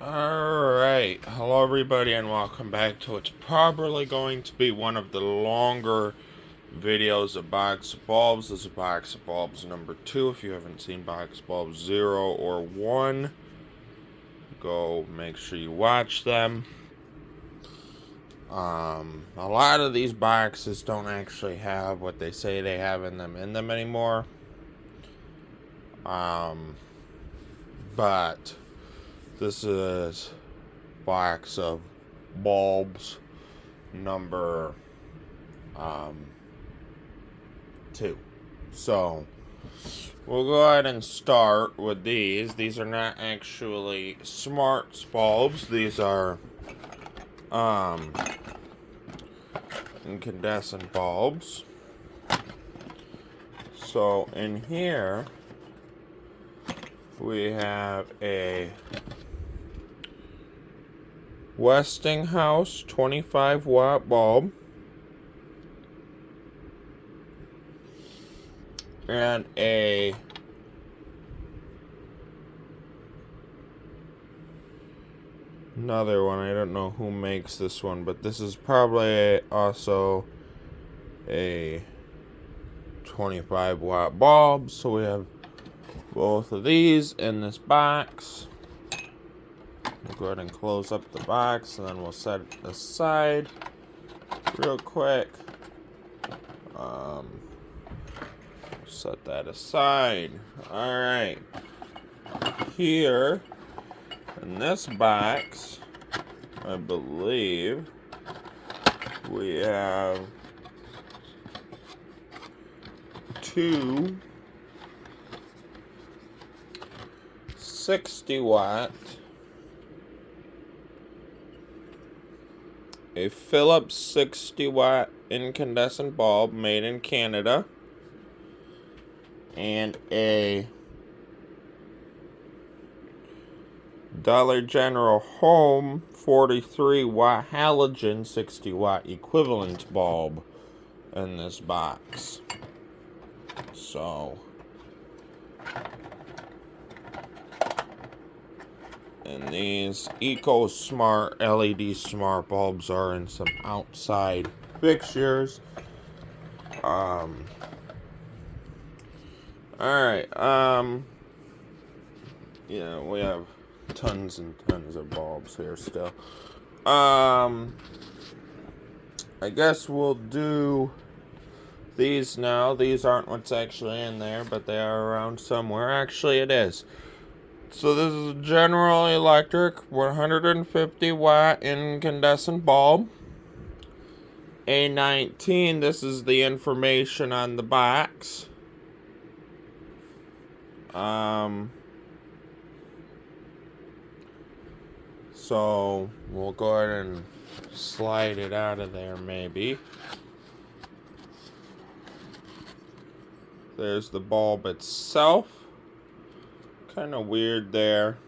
Alright, hello everybody and welcome back to what's probably going to be one of the longer videos of Box of Bulbs. This is Box of Bulbs number 2. If you haven't seen Box of Bulbs 0 or 1, go make sure you watch them. A lot of these boxes don't actually have what they say they have in them anymore. But this is box of bulbs number 2. So we'll go ahead and start with these. These are not actually smart bulbs. These are incandescent bulbs. So in here we have a Westinghouse 25-watt bulb and another one. I don't know who makes this one, but this is probably also a 25-watt bulb. So we have both of these in this box. We'll go ahead and close up the box, and then we'll set it aside real quick. Set that aside. Alright. Here in this box, I believe we have 2 60-watt, a Philips 60-watt incandescent bulb made in Canada, and a Dollar General Home 43-watt halogen 60-watt equivalent bulb in this box. So, and these EcoSmart LED smart bulbs are in some outside fixtures. Alright, yeah, we have tons and tons of bulbs here still. I guess we'll do these now. These aren't what's actually in there, but they are around somewhere. Actually, it is. So this is a General Electric 150-watt incandescent bulb. A19, this is the information on the box. So we'll go ahead and slide it out of there maybe. There's the bulb itself. Kind of weird there.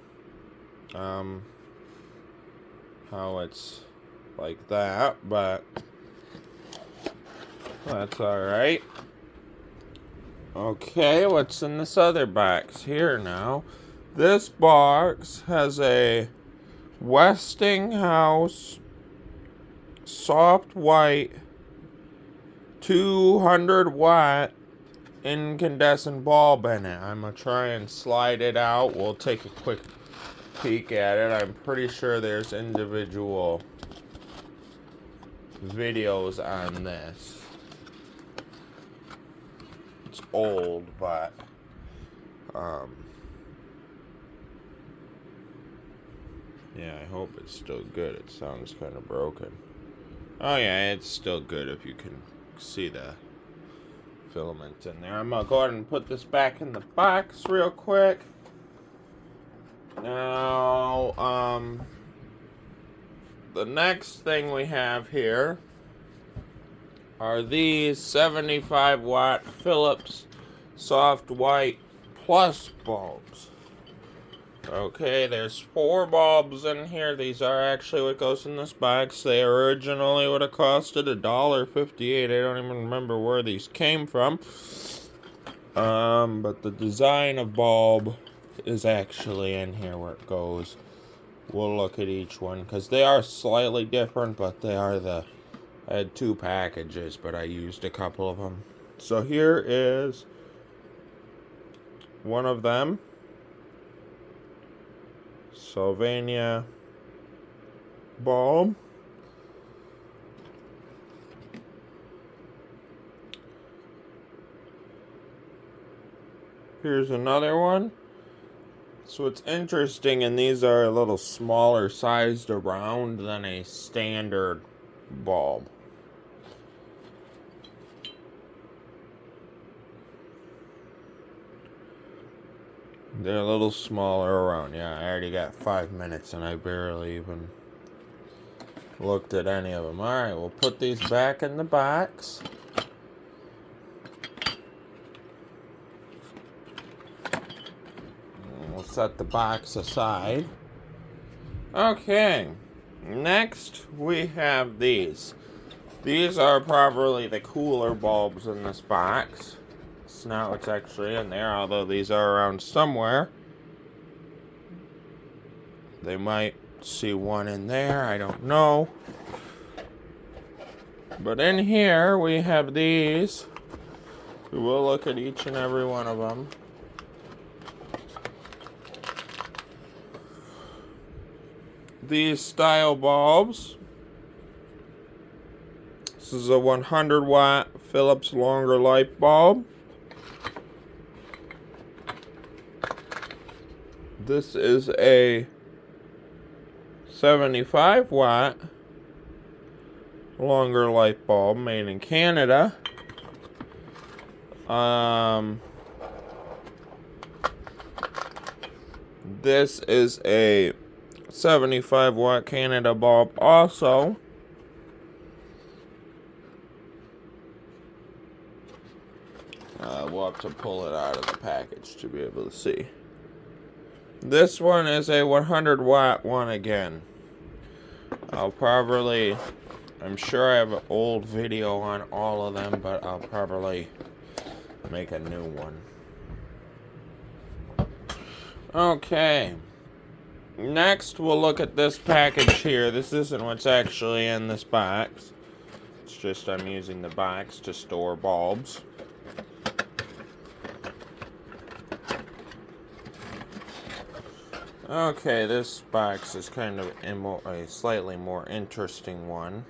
How it's like that, but that's alright. Okay, what's in this other box here now? This box has a Westinghouse soft white 200-watt incandescent bulb in it. I'm going to try and slide it out. We'll take a quick peek at it. I'm pretty sure there's individual videos on this. It's old, but yeah, I hope it's still good. It sounds kind of broken. Oh yeah, it's still good if you can see the filament in there. I'm gonna go ahead and put this back in the box real quick. Now, the next thing we have here are these 75-watt Philips soft white plus bulbs. Okay, there's 4 bulbs in here. These are actually what goes in this box. They originally would have costed $1.58. I don't even remember where these came from. But the design of bulb is actually in here where it goes. we'll look at each one, because they are slightly different, but they are I had 2 packages, but I used a couple of them. So here is one of them. Sylvania bulb. Here's another one. So it's interesting, and these are a little smaller sized around than a standard bulb. They're a little smaller around. Yeah, I already got 5 minutes and I barely even looked at any of them. Alright, we'll put these back in the box. We'll set the box aside. Okay, next we have these. These are probably the cooler bulbs in this box. It's not what's actually in there, although these are around somewhere. They might see one in there, I don't know. But in here we have these. We will look at each and every one of them. These style bulbs. This is a 100 watt Philips longer light bulb. This is a 75 watt longer light bulb made in Canada. This is a 75 watt Canada bulb also. We'll have to pull it out of the package to be able to see. This one is a 100 watt one again. I'm sure I have an old video on all of them, but I'll probably make a new one. Okay. Next, we'll look at this package here. This isn't what's actually in this box. It's just I'm using the box to store bulbs. Okay, this box is kind of a slightly more interesting one.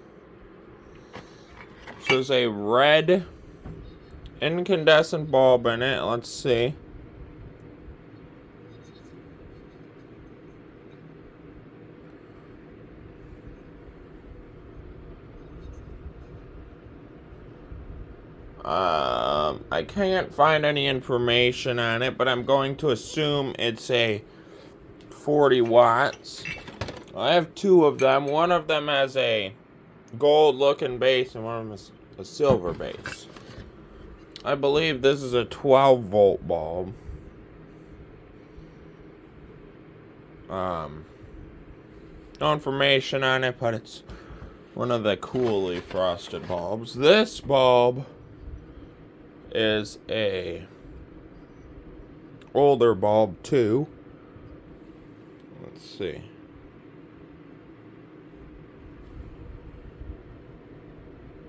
So there's a red incandescent bulb in it. Let's see. I can't find any information on it, but I'm going to assume it's a 40 watts. I have 2 of them. One of them has a gold looking base and one of them is a silver base. I believe this is a 12 volt bulb. No information on it, but it's one of the coolly frosted bulbs. This bulb is a older bulb too. Let's see.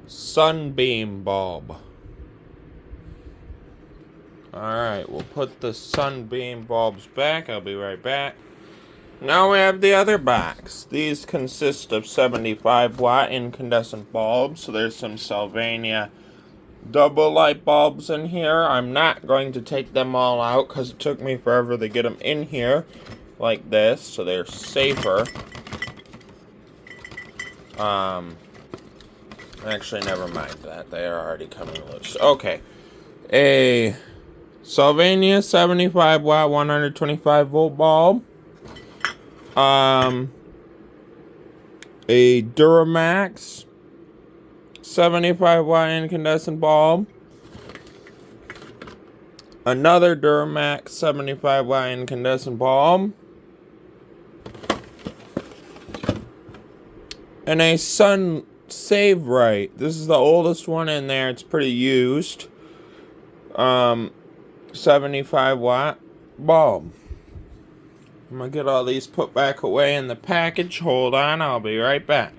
Sunbeam bulb. Alright, we'll put the sunbeam bulbs back. I'll be right back. Now we have the other box. These consist of 75 watt incandescent bulbs. So there's some Sylvania double light bulbs in here. I'm not going to take them all out because it took me forever to get them in here like this, so they're safer. Actually, never mind that. They are already coming loose. Okay. A Sylvania 75 watt 125 volt bulb. A Duramax 75 watt incandescent bulb. Another Duramax 75 watt incandescent bulb. And a Sun Save Right. This is the oldest one in there. It's pretty used. 75 watt bulb. I'm going to get all these put back away in the package. Hold on, I'll be right back.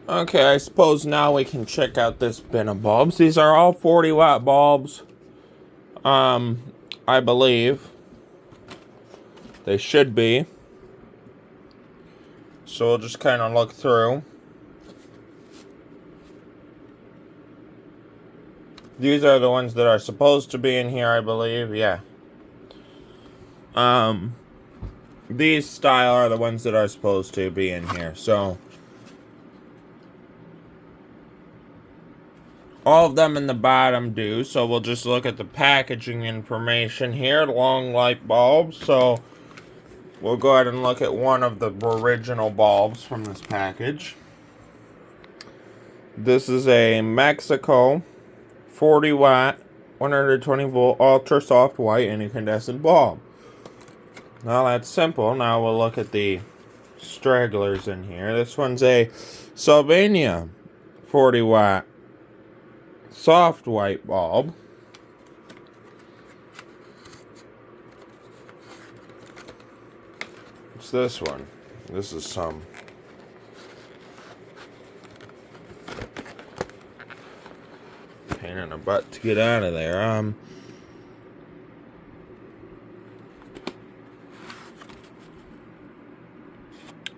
Okay, I suppose now we can check out this bin of bulbs. These are all 40 watt bulbs. I believe. They should be. So we'll just kind of look through. These are the ones that are supposed to be in here, I believe. Yeah. These style are the ones that are supposed to be in here. So all of them in the bottom do. So we'll just look at the packaging information here. Long light bulbs. So we'll go ahead and look at one of the original bulbs from this package. This is a Mexico 40 watt, 120 volt, ultra soft white incandescent bulb. Now that's simple. Now we'll look at the stragglers in here. This one's a Sylvania 40 watt soft white bulb. What's this one? This is some pain in the butt to get out of there.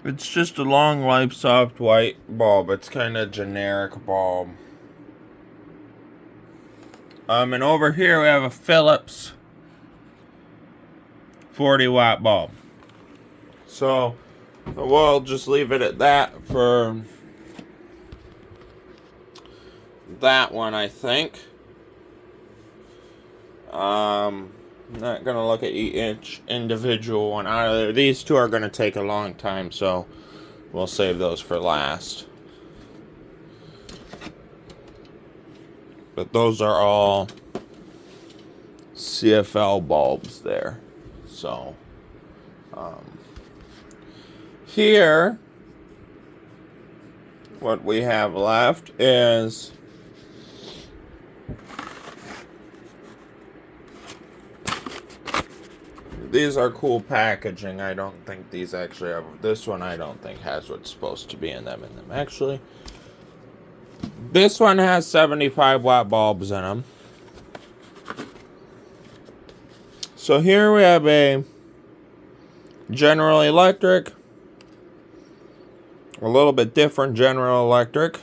It's just a long life soft white bulb. It's kind of generic bulb. And over here we have a Philips 40 watt bulb. So we'll just leave it at that for that one, I think. Not gonna look at each individual one either. These two are gonna take a long time, so we'll save those for last. But those are all CFL bulbs there. So here what we have left is these are cool packaging. I don't think these actually have, this one I don't think has what's supposed to be in them actually. This one has 75 watt bulbs in them. So here we have a General Electric, a little bit different General Electric.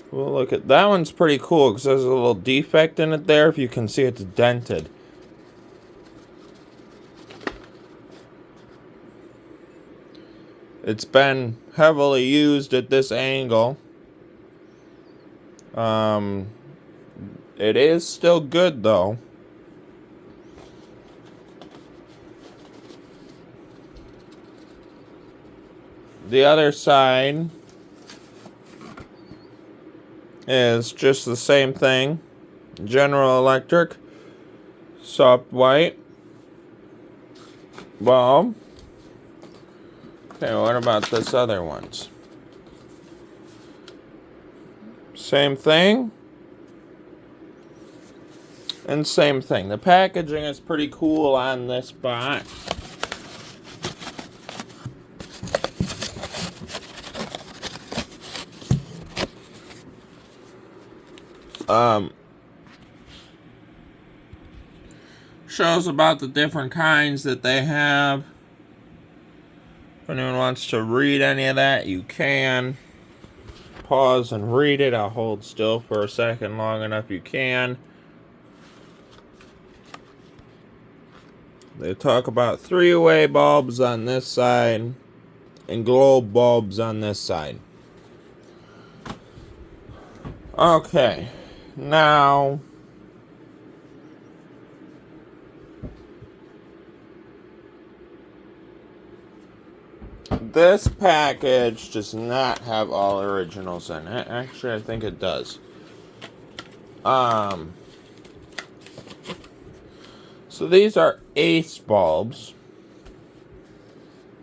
We'll look at that one's pretty cool because there's a little defect in it there. If you can see, it's dented. It's been heavily used at this angle. It is still good though. The other side is just the same thing. General Electric soft white bulb. Okay, what about this other ones? Same thing. And same thing. The packaging is pretty cool on this box. Shows about the different kinds that they have. If anyone wants to read any of that, you can. Pause and read it. I'll hold still for a second long enough you can. They talk about three-way bulbs on this side and globe bulbs on this side. Okay, now this package does not have all originals in it. Actually, I think it does. So these are Ace bulbs.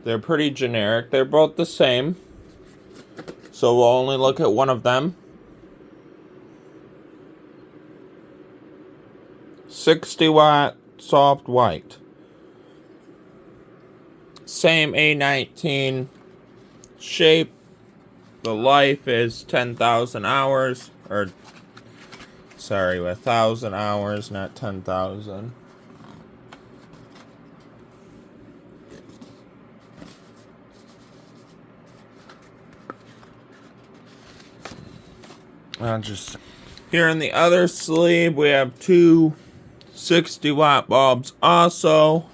They're pretty generic. They're both the same. So we'll only look at one of them. 60 watt soft white. Same A19 shape. The life is 10,000 hours, or sorry, 1,000 hours, not 10,000. Here in the other sleeve, we have two 60-watt bulbs also.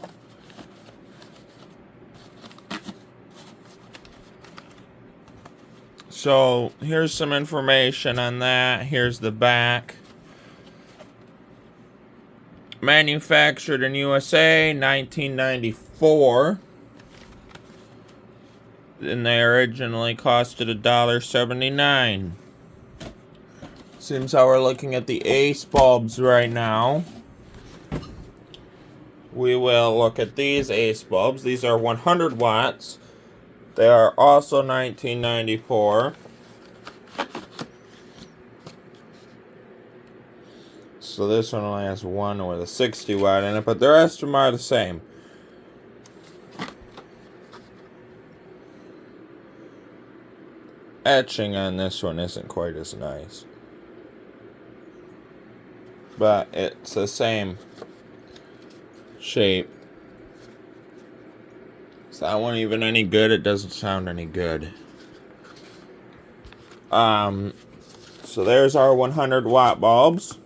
So here's some information on that. Here's the back. Manufactured in USA, 1994. And they originally costed $1.79. Seems how we're looking at the Ace bulbs right now. We will look at these Ace bulbs. These are 100 watts. They are also 1994. So this one only has one with a 60 watt in it, but the rest of them are the same. Etching on this one isn't quite as nice, but it's the same shape. Is that one even any good? It doesn't sound any good. So there's our 100 watt bulbs.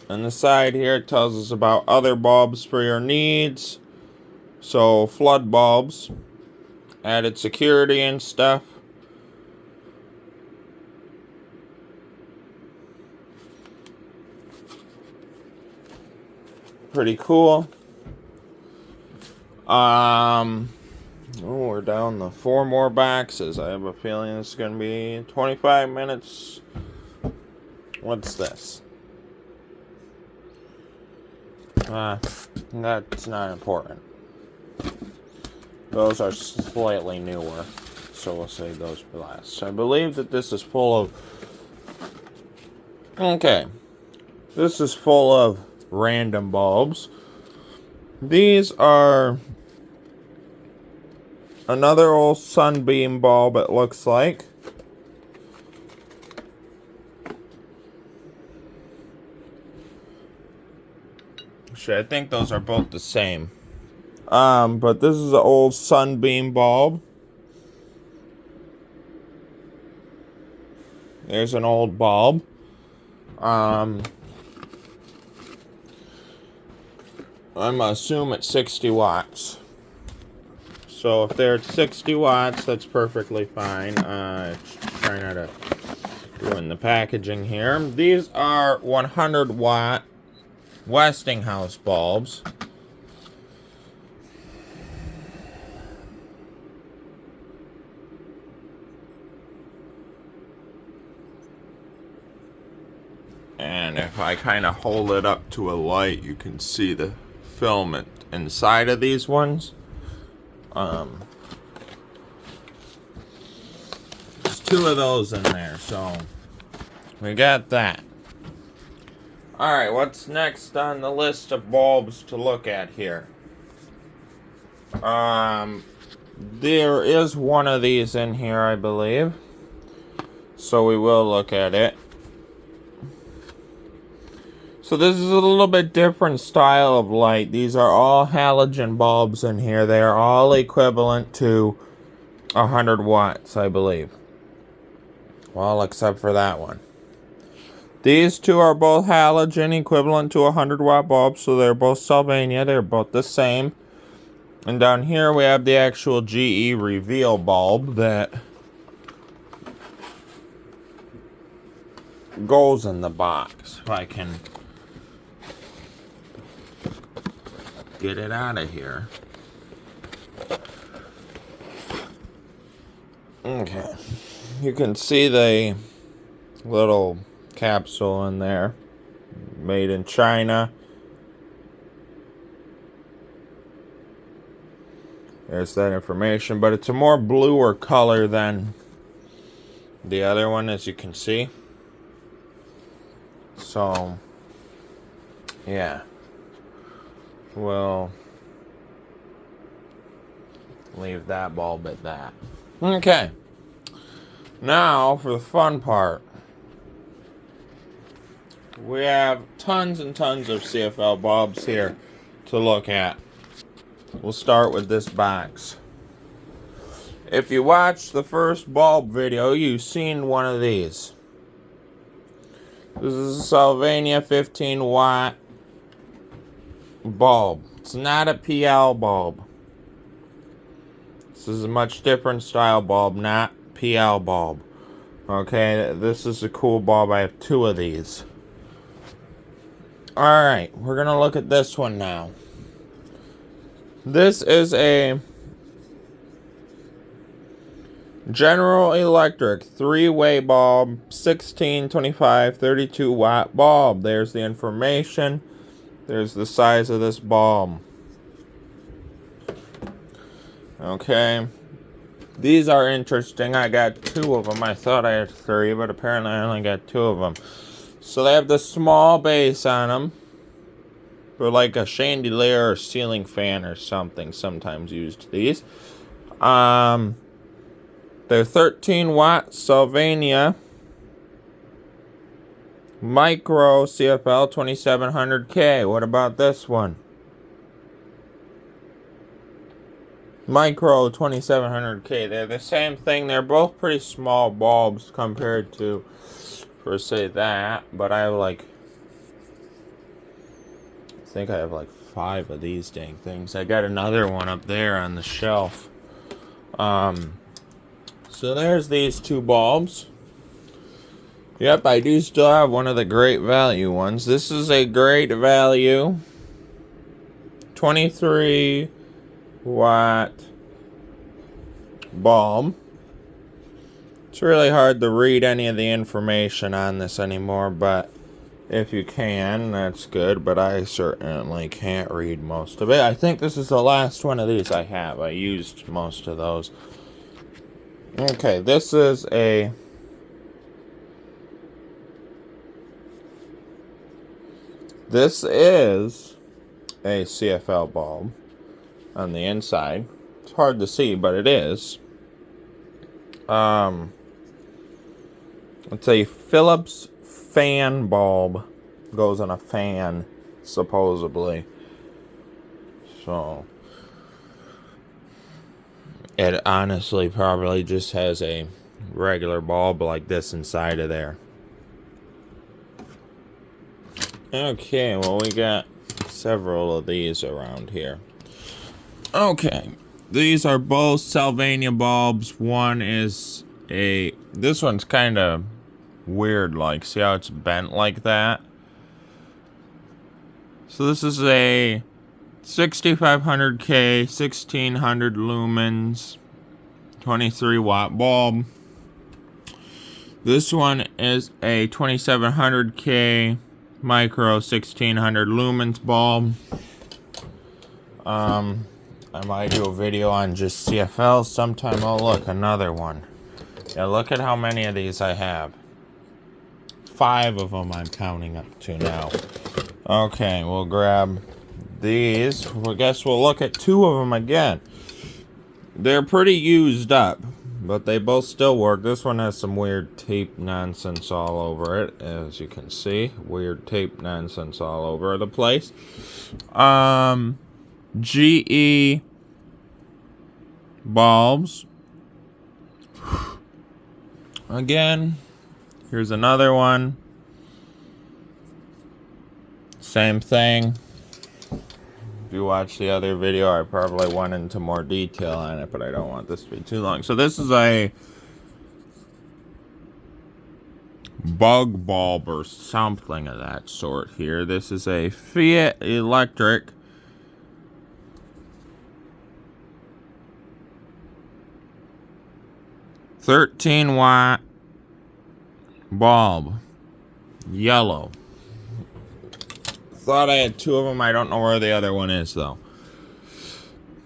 On the side here, it tells us about other bulbs for your needs. So flood bulbs, added security and stuff. Pretty cool. We're down to 4 more boxes. I have a feeling it's going to be 25 minutes. What's this? That's not important. Those are slightly newer, so we'll save those for last. I believe that this is full of... Okay. This is full of random bulbs. These are another old Sunbeam bulb, it looks like. Actually, I think those are both the same. But this is an old Sunbeam bulb. There's an old bulb. I'm gonna assume it's 60 watts. So if they're 60 watts, that's perfectly fine. Try not to ruin the packaging here. These are 100 watt Westinghouse bulbs. And if I kind of hold it up to a light, you can see the filament inside of these ones. There's 2 of those in there, so we got that. Alright, what's next on the list of bulbs to look at here? There is one of these in here, I believe. So we will look at it. So this is a little bit different style of light. These are all halogen bulbs in here. They are all equivalent to 100 watts, I believe. Well, except for that one. These 2 are both halogen, equivalent to 100 watt bulbs, so they're both Sylvania. They're both the same. And down here we have the actual GE Reveal bulb that goes in the box. If I can get it out of here. Okay. You can see the little capsule in there. Made in China. There's that information. But it's a more bluer color than the other one, as you can see. So, yeah. Well, leave that bulb at that. Okay. Now for the fun part. We have tons and tons of CFL bulbs here to look at. We'll start with this box. If you watched the first bulb video, you've seen one of these. This is a Sylvania 15 watt bulb. It's not a PL bulb. This is a much different style bulb, not PL bulb. Okay, this is a cool bulb. I have two of these. Alright, we're going to look at this one now. This is a General Electric 3-way bulb, 16, 25, 32 watt bulb. There's the information. There's the size of this bulb. Okay. These are interesting. I got two of them. I thought I had three, but apparently I only got two of them. So they have the small base on them. They're like a chandelier or ceiling fan or something. Sometimes used these. They're 13 watt Sylvania Micro CFL 2700K. What about this one? Micro 2700K. They're the same thing. They're both pretty small bulbs compared to, for say that. But I have like, I think I have like 5 of these dang things. I got another one up there on the shelf. So there's these two bulbs. Yep, I do still have one of the Great Value ones. This is a Great Value 23 watt bulb. It's really hard to read any of the information on this anymore, but if you can, that's good, but I certainly can't read most of it. I think this is the last one of these I have. I used most of those. Okay, this is a CFL bulb on the inside. It's hard to see, but it is. It's a Philips fan bulb. Goes on a fan, supposedly. So it honestly probably just has a regular bulb like this inside of there. Okay, well, we got several of these around here. Okay, these are both Sylvania bulbs. One is this one's kind of weird, like, see how it's bent like that? So this is a 6500K, 1600 lumens, 23 watt bulb. This one is a 2700K micro 1600 lumens bulb. I might do a video on just CFL sometime. Oh, look, another one. Yeah, look at how many of these I have. 5 of them I'm counting up to now. Okay, we'll grab these. I guess we'll look at 2 of them again. They're pretty used up, but they both still work. This one has some weird tape nonsense all over it, as you can see. Weird tape nonsense all over the place. GE bulbs. Again, here's another one. Same thing. If you watch the other video, I probably went into more detail on it, but I don't want this to be too long. So this is a bug bulb or something of that sort here. This is a Fiat Electric 13 watt bulb. Yellow. Thought I had 2 of them. I don't know where the other one is, though.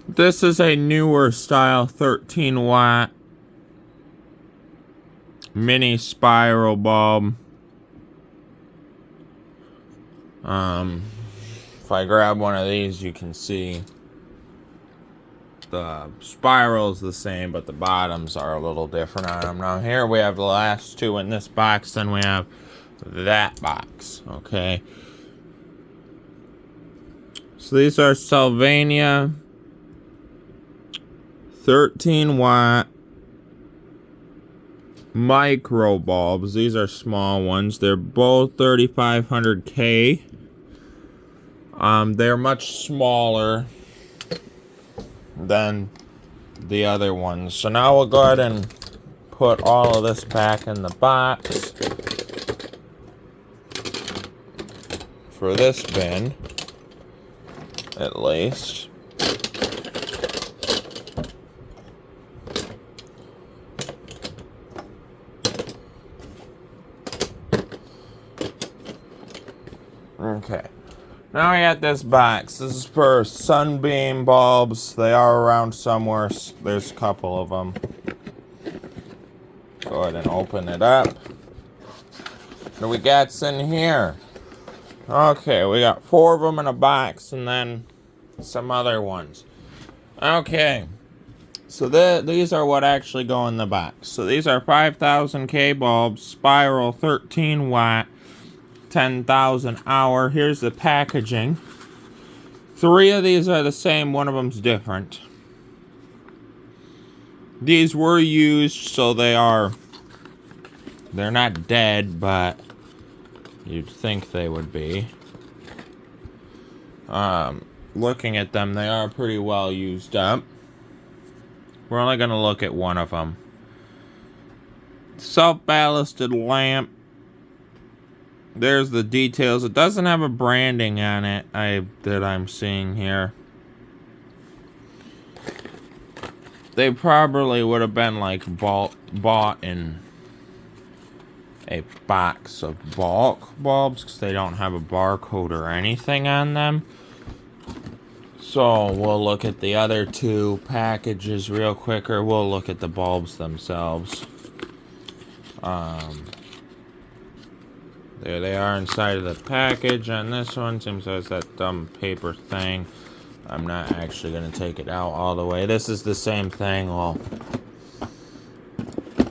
This is a newer style 13 watt mini spiral bulb. If I grab one of these, you can see The spiral's the same, but the bottoms are a little different on them. Now here we have the last two in this box, then we have that box, okay? So these are Sylvania 13 watt micro bulbs. These are small ones. They're both 3500K. They're much smaller than the other ones. So now we'll go ahead and put all of this back in the box for this bin, at least. Okay. Now we got this box. This is for Sunbeam bulbs. They are around somewhere. There's a couple of them. Go ahead and open it up. What do we got in here? Okay, we got 4 of them in a box and then some other ones. Okay. So these are what actually go in the box. So these are 5000K bulbs, spiral 13 watt. 10,000 hour. Here's the packaging. 3 of these are the same, one of them's different. These were used, so they're not dead, but you'd think they would be. Looking at them, they are pretty well used up. We're only going to look at one of them. Self-ballasted lamp. There's the details. It doesn't have a branding on it that I'm seeing here. They probably would have been like bought in a box of bulk bulbs because they don't have a barcode or anything on them. So we'll look at the other 2 packages real quick, or we'll look at the bulbs themselves. There they are inside of the package. On this one, seems like that dumb paper thing. I'm not actually going to take it out all the way. This is the same thing. We'll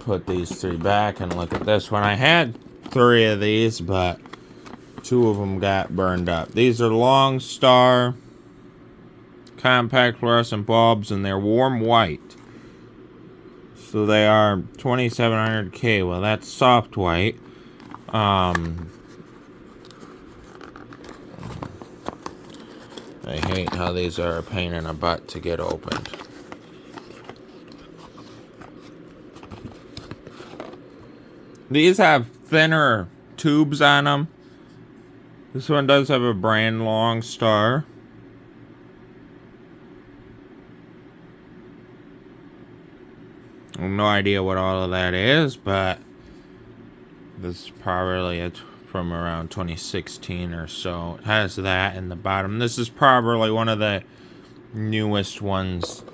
put these 3 back and look at this one. I had 3 of these, but 2 of them got burned up. These are Long Star compact fluorescent bulbs, and they're warm white. So they are 2700K. Well, that's soft white. I hate how these are a pain in the butt to get opened. These have thinner tubes on them. This one does have a brand, Long Star. I have no idea what all of that is, but this is probably from around 2016 or so. It has that in the bottom. This is probably one of the newest ones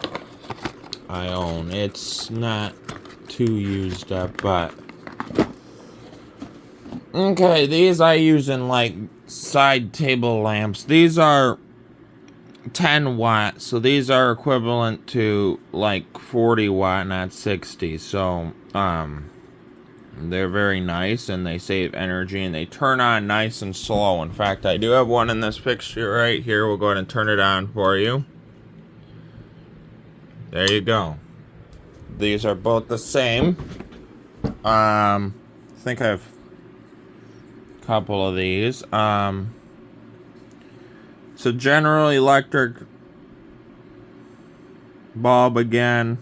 I own. It's not too used up, but okay, these I use in like side table lamps. These are 10 watt, so these are equivalent to like 40 watt, not 60. So they're very nice, and they save energy, and they turn on nice and slow. In fact, I do have one in this picture right here. We'll go ahead and turn it on for you. There you go. These are both the same. I think I have a couple of these. So General Electric bulb again.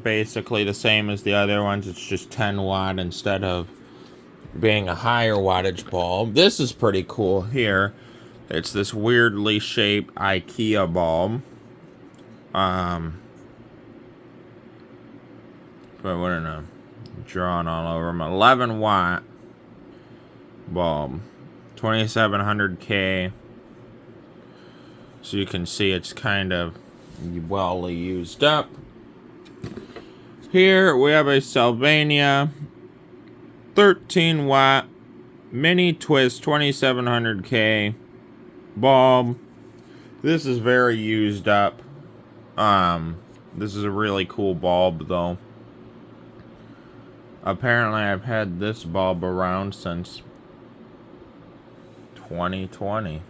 Basically the same as the other ones. It's just 10 watt instead of being a higher wattage bulb. This is pretty cool here. It's this weirdly shaped IKEA bulb. But what in a drawn all over them. 11 watt bulb. 2700K. So you can see it's kind of well used up. Here we have a Sylvania 13 watt mini twist 2700K bulb. This is very used up. This is a really cool bulb, though. Apparently, I've had this bulb around since 2020.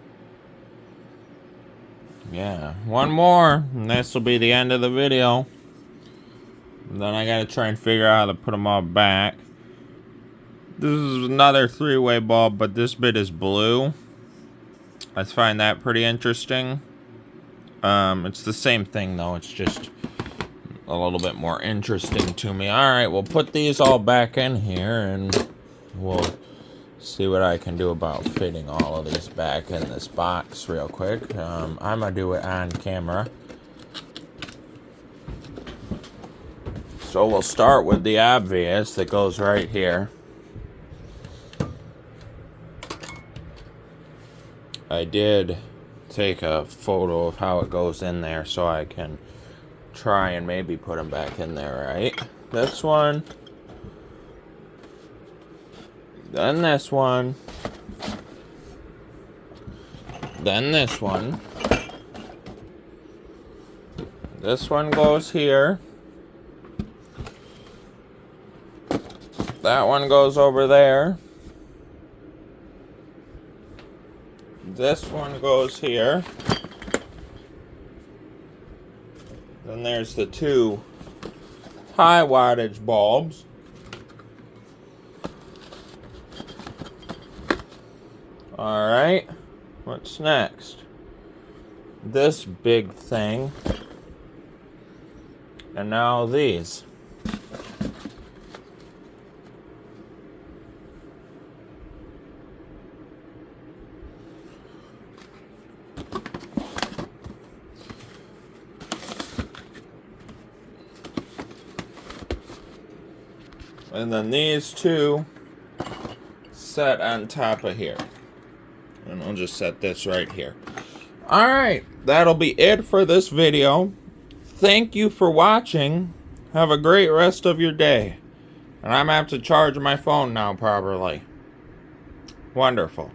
Yeah, one more, and this will be the end of the video. And then I gotta try and figure out how to put them all back. This is another three-way bulb, but this bit is blue. I find that pretty interesting. It's the same thing, though. It's just a little bit more interesting to me. Alright, we'll put these all back in here, and we'll see what I can do about fitting all of these back in this box real quick. I'm gonna do it on camera. So we'll start with the obvious that goes right here. I did take a photo of how it goes in there so I can try and maybe put them back in there, right? This one. Then this one. Then this one. This one goes here. That one goes over there. This one goes here. Then there's the two high wattage bulbs. Alright, what's next? This big thing. And now these. And then these two set on top of here. And I'll just set this right here. Alright, that'll be it for this video. Thank you for watching. Have a great rest of your day. And I'm going to have to charge my phone now properly. Wonderful.